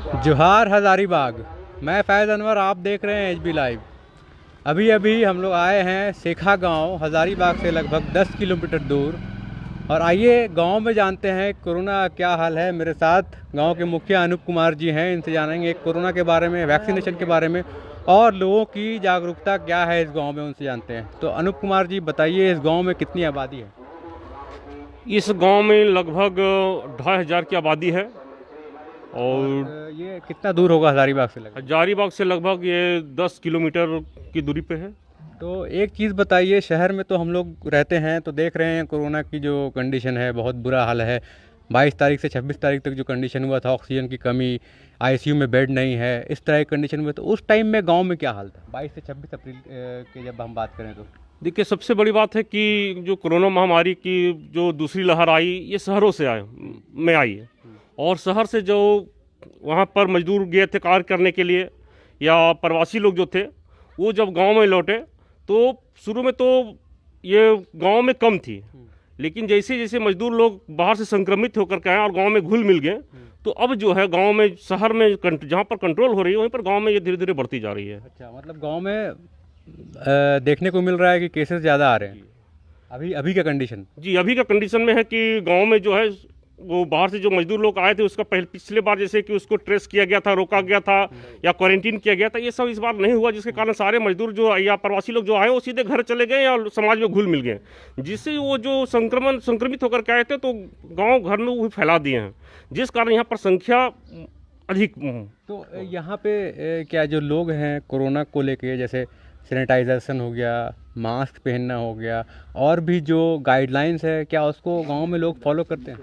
जोहार हज़ारीबाग। मैं फैज़ अनवर, आप देख रहे हैं एचबी लाइव। अभी अभी हम लोग आए हैं सेखा गांव, हज़ारीबाग से लगभग 10 किलोमीटर दूर। और आइए गांव में जानते हैं कोरोना का क्या हाल है। मेरे साथ गांव के मुखिया अनूप कुमार जी हैं, इनसे जानेंगे कोरोना के बारे में, वैक्सीनेशन के बारे में और लोगों की जागरूकता क्या है इस गांव में, उनसे जानते हैं। तो अनूप कुमार जी बताइए, इस गाँव में कितनी आबादी है? इस गांव में लगभग 2500 की आबादी है। और ये कितना दूर होगा हज़ारीबाग से लगभग? हजारीबाग से लगभग ये 10 किलोमीटर की दूरी पे है। तो एक चीज़ बताइए, शहर में तो हम लोग रहते हैं तो देख रहे हैं कोरोना की जो कंडीशन है बहुत बुरा हाल है। 22 तारीख से 26 तारीख तक जो कंडीशन हुआ था, ऑक्सीजन की कमी, आईसीयू में बेड नहीं है, इस तरह की कंडीशन हुई। तो उस टाइम में गांव में क्या हाल था 22 से 26 अप्रैल के जब हम बात करें तो? देखिए, सबसे बड़ी बात है कि जो कोरोना महामारी की जो दूसरी लहर आई, ये शहरों से आई है। और शहर से जो वहाँ पर मजदूर गए थे कार्य करने के लिए, या प्रवासी लोग जो थे, वो जब गांव में लौटे तो शुरू में तो ये गांव में कम थी। लेकिन जैसे जैसे मजदूर लोग बाहर से संक्रमित होकर के आए और गांव में घुल मिल गए, तो अब जो है गांव में, शहर में जहां पर कंट्रोल हो रही है, वहीं पर गांव में ये धीरे धीरे बढ़ती जा रही है। अच्छा, मतलब गांव में देखने को मिल रहा है कि केसेस ज़्यादा आ रहे हैं अभी का कंडीशन? जी, अभी का कंडीशन में है कि गांव में जो है वो बाहर से जो मजदूर लोग आए थे, उसका पिछले बार जैसे कि उसको ट्रेस किया गया था, रोका गया था या क्वारंटीन किया गया था, ये सब इस बार नहीं हुआ, जिसके कारण सारे मजदूर जो या प्रवासी लोग जो आए वो सीधे घर चले गए या समाज में घुल मिल गए, जिससे वो जो संक्रमित होकर के आए थे तो गाँव घर में वो फैला दिए हैं, जिस कारण यहाँ पर संख्या अधिक। तो यहाँ पे क्या जो लोग हैं कोरोना को लेके, जैसे सैनिटाइजेशन हो गया, मास्क पहनना हो गया, और भी जो गाइडलाइंस है, क्या उसको गांव में लोग फॉलो करते हैं?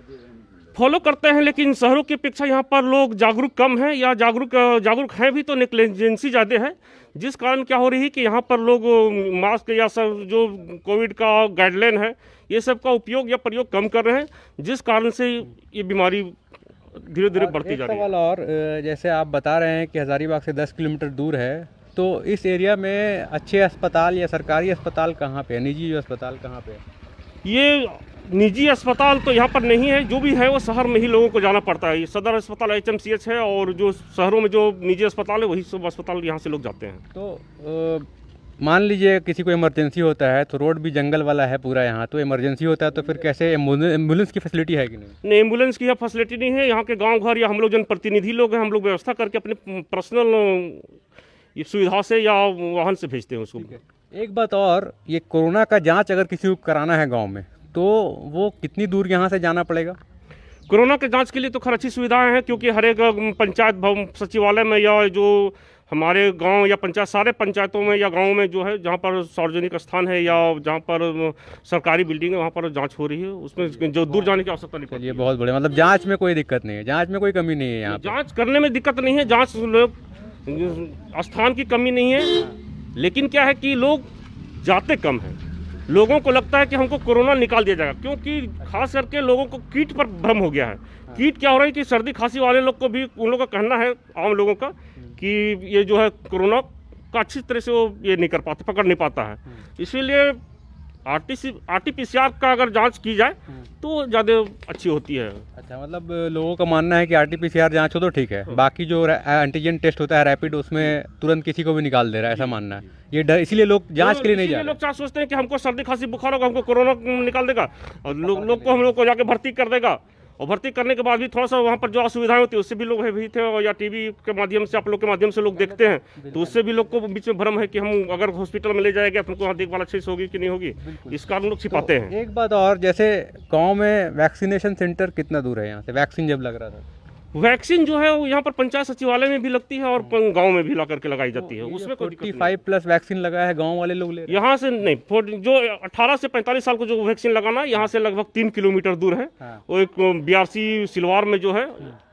फॉलो करते हैं, लेकिन शहरों की अपेक्षा यहाँ पर लोग जागरूक कम हैं, या जागरूक हैं भी तो नेग्लिजेंसी ज़्यादा है, जिस कारण क्या हो रही है कि यहाँ पर लोग मास्क या सब जो कोविड का गाइडलाइन है, ये सब का उपयोग या प्रयोग कम कर रहे हैं, जिस कारण से ये बीमारी धीरे धीरे बढ़ती जा रही है। सवाल और, जैसे आप बता रहे हैं कि हज़ारीबाग से 10 किलोमीटर दूर है, तो इस एरिया में अच्छे अस्पताल या सरकारी अस्पताल कहाँ पे है, निजी अस्पताल कहाँ पे है? ये निजी अस्पताल तो यहाँ पर नहीं है, जो भी है वो शहर में ही लोगों को जाना पड़ता है। ये सदर अस्पताल HMCH है, और जो शहरों में जो निजी अस्पताल है वही सब अस्पताल यहाँ से लोग जाते हैं। तो मान लीजिए किसी को इमरजेंसी होता है, तो रोड भी जंगल वाला है पूरा यहाँ, तो इमरजेंसी होता है तो फिर कैसे, एम्बुलेंस की फैसिलिटी है कि नहीं? नहीं, एम्बुलेंस की यहाँ फैसिलिटी नहीं है। यहाँ के गांव घर या हम लोग जनप्रतिनिधि लोग हैं, हम लोग व्यवस्था करके अपने पर्सनल सुविधा से या वाहन से भेजते हैं उसको। एक बात और, ये कोरोना का जांच अगर किसी को कराना है गांव में, तो वो कितनी दूर यहाँ से जाना पड़ेगा? कोरोना के जांच के लिए तो खैर अच्छी सुविधाएं हैं, क्योंकि हर एक पंचायत भवन सचिवालय में, या जो हमारे गांव या पंचायत, सारे पंचायतों में या गांव में जो है, जहां पर सार्वजनिक स्थान है या जहां पर सरकारी बिल्डिंग है, वहां पर जांच हो रही है। उसमें जो दूर जाने की आवश्यकता नहीं पड़ती। ये बहुत बढ़िया, मतलब जांच में कोई दिक्कत नहीं है, जांच में कोई कमी नहीं है यहाँ पे। जांच करने में दिक्कत नहीं है, जांच स्थान की कमी नहीं है, लेकिन क्या है कि लोग जाते कम हैं। लोगों को लगता है कि हमको कोरोना निकाल दिया जाएगा, क्योंकि खास करके लोगों को कीट पर भ्रम हो गया है। कीट क्या हो रहा है कि सर्दी खांसी वाले लोग को भी, उन लोगों का कहना है, आम लोगों का, कि ये जो है कोरोना का अच्छी तरह से वो ये नहीं कर पाते, पकड़ नहीं पाता है। इसीलिए RT-PCR का अगर जांच की जाए तो ज़्यादा अच्छी होती है। अच्छा, मतलब लोगों का मानना है कि RT-PCR जांच हो तो ठीक है, बाकी जो एंटीजन टेस्ट होता है रैपिड, उसमें तुरंत किसी को भी निकाल दे रहा है, ऐसा मानना है। ये डर, इसीलिए लोग जांच के लिए नहीं जा रहे। लोग क्या सोचते हैं कि हमको सर्दी खांसी बुखार होगा, हमको कोरोना निकाल देगा, और लोग को हम लोग को जाके भर्ती कर देगा, और भर्ती करने के बाद भी थोड़ा सा वहाँ पर जो असुविधाएं होती है उससे भी लोग भयभीत थे, या टीवी के माध्यम से, आप लोग के माध्यम से लोग देखते हैं, तो उससे भी लोग को बीच में भ्रम है कि हम अगर हॉस्पिटल में ले जाएंगे तो हमको वहाँ देखभाल अच्छे से होगी कि नहीं होगी, इस कारण लोग छिपाते हैं। एक बात और, जैसे गांव में वैक्सीनेशन सेंटर कितना दूर है यहाँ से? वैक्सीन जब लग रहा था, वैक्सीन जो है वो यहाँ पर पंचायत सचिवालय में भी लगती है और गांव में भी ला करके लगाई जाती है, उसमें कोई दिक्कत नहीं। 45+ वैक्सीन लगा है, गांव वाले लोग ले रहे हैं? यहाँ से नहीं, जो 18 से 45 साल को जो वैक्सीन लगाना है, यहाँ से लगभग 3 किलोमीटर दूर है। वो एक BRC सिलवार में जो है,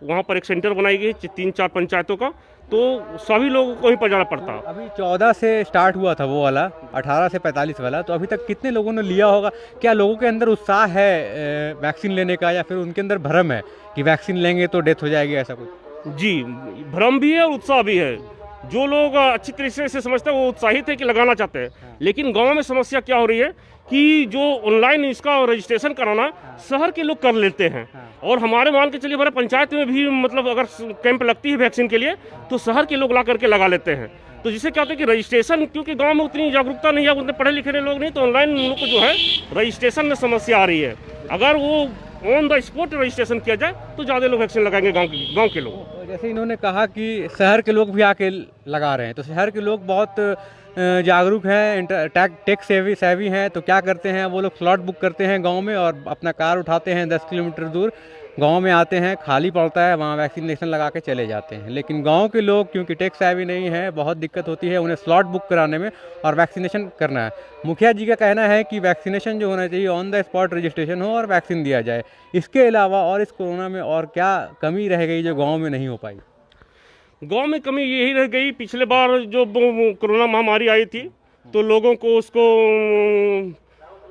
वहाँ पर एक सेंटर बनाई गई 3-4 पंचायतों का, तो सभी लोगों को ही पर जाना पड़ता। अभी 14 से स्टार्ट हुआ था वो वाला, 18 से 45 वाला, तो अभी तक कितने लोगों ने लिया होगा? क्या लोगों के अंदर उत्साह है वैक्सीन लेने का, या फिर उनके अंदर भ्रम है कि वैक्सीन लेंगे तो डेथ हो जाएगी, ऐसा कुछ? जी, भ्रम भी है और उत्साह भी है। जो लोग अच्छी तरीके से समझते हैं वो उत्साहित है कि लगाना चाहते हैं, लेकिन गाँव में समस्या क्या हो रही है कि जो ऑनलाइन इसका रजिस्ट्रेशन कराना शहर के लोग कर लेते हैं, और हमारे मान के चलिए हमारे पंचायत में भी मतलब अगर कैंप लगती है वैक्सीन के लिए तो शहर के लोग ला करके लगा लेते हैं। तो जिससे क्या होता है कि रजिस्ट्रेशन, क्योंकि गांव में उतनी जागरूकता नहीं है, उतने पढ़े लिखे लोग नहीं, तो ऑनलाइन लोग को जो है रजिस्ट्रेशन में समस्या आ रही है। अगर वो ऑन द स्पॉट रजिस्ट्रेशन किया जाए तो ज़्यादा लोग वैक्सीन लगाएंगे गांव के लोग। जैसे इन्होंने कहा कि शहर के लोग भी आके लगा रहे हैं, तो शहर के लोग बहुत जागरूक हैं, टेक सेवी हैं, तो क्या करते हैं वो लोग स्लॉट बुक करते हैं गांव में और अपना कार उठाते हैं 10 किलोमीटर दूर गांव में आते हैं, खाली पड़ता है, वहाँ वैक्सीनेशन लगा के चले जाते हैं। लेकिन गांव के लोग क्योंकि टेक सेवी नहीं है, बहुत दिक्कत होती है उन्हें स्लॉट बुक कराने में और वैक्सीनेशन करना है। मुखिया जी का कहना है कि वैक्सीनेशन जो होना चाहिए ऑन द स्पॉट रजिस्ट्रेशन हो और वैक्सीन दिया जाए। इसके अलावा और इस कोरोना में और क्या कमी रह गई जो गाँव में नहीं हो पाई? गांव में कमी यही रह गई, पिछले बार जो कोरोना महामारी आई थी तो लोगों को उसको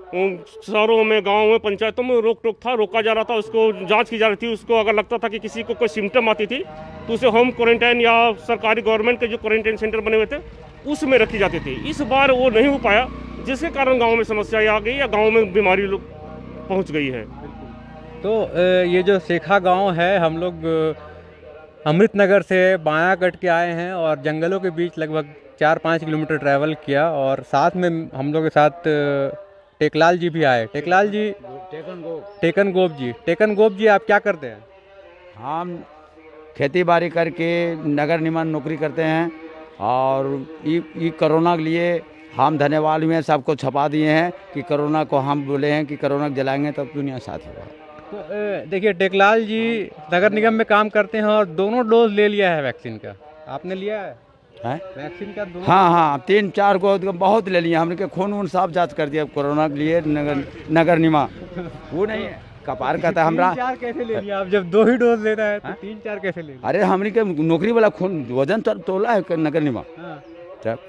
शहरों में, गांव में, पंचायतों में रोका जा रहा था, उसको जांच की जा रही थी। उसको अगर लगता था कि किसी को कोई सिम्टम आती थी तो उसे होम क्वारंटाइन या सरकारी गवर्नमेंट के जो क्वारंटाइन सेंटर बने हुए थे उसमें रखी जाती थी। इस बार वो नहीं हो पाया, जिसके कारण गाँव में समस्या आ गई या गाँव में बीमारी पहुँच गई है। तो ये जो सेखा गाँव है, हम लोग अमृतनगर से बायां कट के आए हैं और जंगलों के बीच लगभग 4-5 किलोमीटर ट्रैवल किया, और साथ में हम लोग के साथ टेकलाल जी भी आए। टेकलाल जी, टेकन गोप जी, आप क्या करते हैं? हम खेती बाड़ी करके नगर निगम नौकरी करते हैं, और ये कोरोना के लिए हम धन्यवाद हुए हैं, सबको छपा दिए हैं कि कोरोना को हम बोले हैं कि कोरोना को जलाएंगे तब दुनिया साथ होगा। तो देखिए टेकलाल जी नगर निगम में काम करते हैं और दोनों डोज ले लिया है वैक्सीन का। आपने लिया है वैक्सीन का? हाँ, 3-4 को बहुत ले लिया हमने, के खून वून साफ जांच कर दिया कोरोना के लिए नगर निगम। वो नहीं है कपार कहता है हमरा। 3-4 कैसे ले लिया आप? जब 2 ही डोज लेना है तो 3-4 कैसे ले लिया? अरे हमने के नौकरी वाला खून वजन तोला है नगर निगम,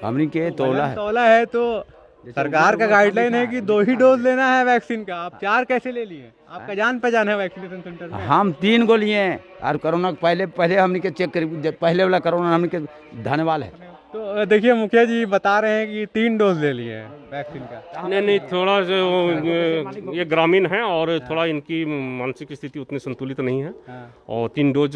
हमने के तोला है तो सरकार का गाइडलाइन है कि 2 ही डोज लेना है वैक्सीन का, आप 4 कैसे ले लिए? आपका जान पहचान है वैक्सीनेशन सेंटर में? हम 3 को लिए हैं, और कोरोना पहले हमने के चेक करी, पहले वाला कोरोना हमने के धन्यवाद है। तो देखिए मुखिया जी बता रहे हैं कि 3 डोज ले लिए हैं वैक्सीन का। नहीं, थोड़ा ये ग्रामीण है और थोड़ा इनकी मानसिक स्थिति उतनी संतुलित नहीं है, और 3 डोज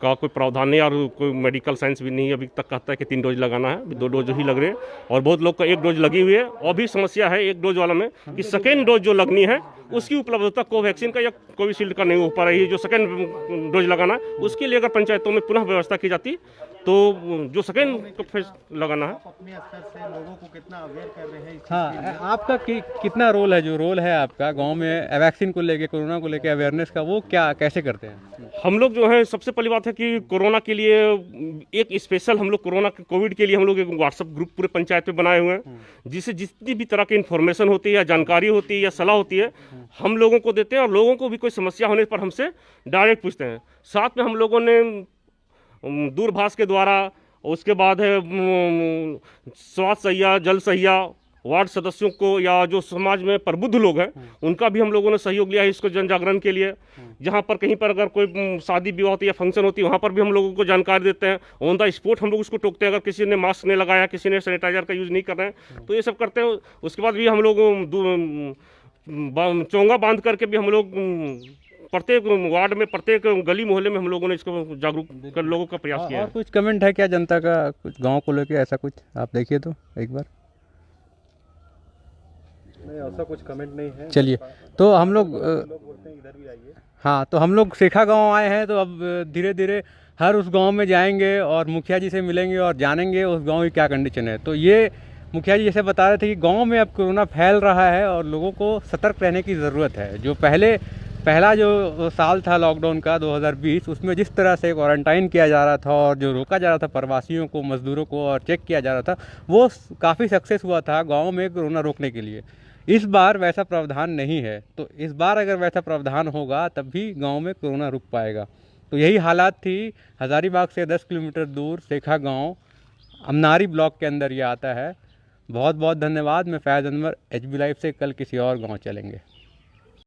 का कोई प्रावधान नहीं और कोई मेडिकल साइंस भी नहीं अभी तक कहता है कि 3 डोज लगाना है, 2 डोज ही लग रहे हैं, और बहुत लोग का 1 डोज लगी हुई है। और भी समस्या है 1 डोज वाला में कि सेकेंड डोज जो लगनी है उसकी उपलब्धता कोवैक्सीन का या कोविशील्ड का नहीं हो पा रही है। जो सेकेंड डोज लगाना है उसके लिए अगर पंचायतों में पुनः व्यवस्था की जाती तो जो सेकेंड फेज लगाना है। अपने स्तर से लोगों को कितना अवेयर कर रहे हैं? हाँ, आपका कितना रोल है, जो रोल है आपका गांव में वैक्सीन को लेके, कोरोना को लेके अवेयरनेस का, वो क्या कैसे करते हैं? हम लोग जो है सबसे पहली बात है कि कोरोना के लिए एक स्पेशल हम लोग कोविड के लिए हम लोग एक व्हाट्सएप ग्रुप पूरे पंचायत में बनाए हुए हैं, जिससे जितनी भी तरह की इन्फॉर्मेशन होती है या जानकारी होती है या सलाह होती है हम लोगों को देते हैं, और लोगों को भी कोई समस्या होने पर हमसे डायरेक्ट पूछते हैं। साथ में हम लोगों ने दूरभाष के द्वारा, उसके बाद है स्वास्थ्य सहिया, जल सहिया, वार्ड सदस्यों को या जो समाज में प्रबुद्ध लोग हैं उनका भी हम लोगों ने सहयोग लिया है इसको जन जागरण के लिए। जहाँ पर कहीं पर अगर कोई शादी विवाह होती है या फंक्शन होती है वहाँ पर भी हम लोगों को जानकारी देते हैं। ऑन द स्पॉट हम लोग उसको टोकते हैं, अगर किसी ने मास्क नहीं लगाया, किसी ने सैनिटाइजर का यूज़ नहीं कर रहे हैं तो ये सब करते हैं। उसके बाद भी हम लोग चोंगा बांध करके भी हम लोग प्रत्येक वार्ड में, प्रत्येक गली मोहल्ले में हम लोगों ने इसको जागरूक कर लोगों का प्रयास किया है। और कुछ कमेंट है क्या जनता का, कुछ गांव को लेके ऐसा कुछ आप देखिए तो एक बार? नहीं, ऐसा कुछ कमेंट नहीं है। चलिए, तो हम लोग बोलते हैं इधर भी आइए। हाँ, तो हम लोग सेखा गांव आए हैं, तो अब धीरे धीरे हर उस गांव में जाएंगे और मुखिया जी से मिलेंगे और जानेंगे उस गांव की क्या कंडीशन है। तो ये मुखिया जी जैसे बता रहे थे कि गांव में अब कोरोना फैल रहा है और लोगों को सतर्क रहने की ज़रूरत है। जो पहला जो साल था लॉकडाउन का 2020, उसमें जिस तरह से क्वारंटाइन किया जा रहा था और जो रोका जा रहा था प्रवासियों को, मज़दूरों को, और चेक किया जा रहा था, वो काफ़ी सक्सेस हुआ था गाँव में कोरोना रोकने के लिए। इस बार वैसा प्रावधान नहीं है, तो इस बार अगर वैसा प्रावधान होगा तब भी गांव में कोरोना रुक पाएगा। तो यही हालात थी हज़ारीबाग से 10 किलोमीटर दूर सेखा गांव, अमनारी ब्लॉक के अंदर ये आता है। बहुत बहुत धन्यवाद। मैं फैज़ अनवर, HB लाइव से। कल किसी और गांव चलेंगे।